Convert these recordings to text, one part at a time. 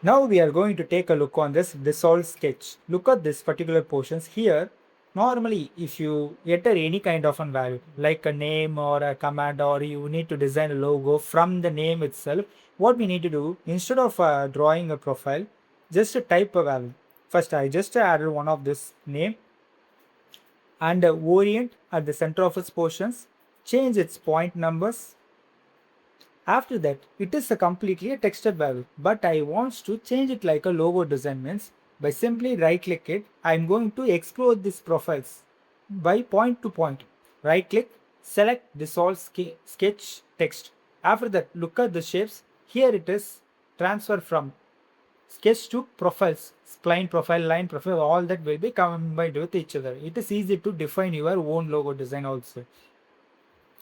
Now we are going to take a look on this dissolve sketch. Look at this particular portions here. Normally, if you enter any kind of a value like a name or a command, or you need to design a logo from the name itself, what we need to do, instead of drawing a profile, just type a value. First, I just added one of this name and orient at the center of its portions, change its point numbers. After that, it is a completely a textured value, but I want to change it like a logo design. Means by simply right click it, I am going to explore these profiles by point to point. Right click, select dissolve sketch text. After that, look at the shapes. Here it is transfer from sketch to profiles, spline profile, line profile, all that will be combined with each other. It is easy to define your own logo design also.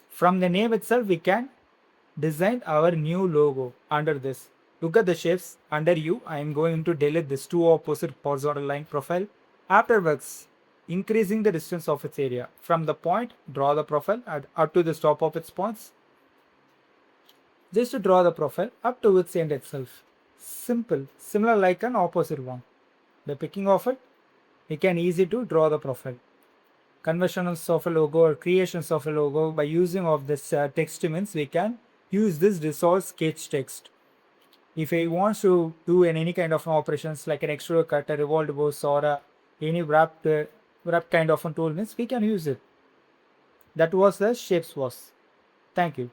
From the name itself, we can design our new logo under this. Look at the shapes under you. I am going to delete this two opposite horizontal line profile. Afterwards, increasing the distance of its area. From the point, draw the profile up to the top of its points. Just to draw the profile up to its end itself. Simple, similar like an opposite one. By picking of it, we can easy to draw the profile. Conversions of a logo or creations of a logo by using of this text means we can use this dissolve sketch text. If I want to do any kind of operations like an extrude cut, a revolved boss, or any wrapped kind of a tool means we can use it. That was the shapes was. Thank you.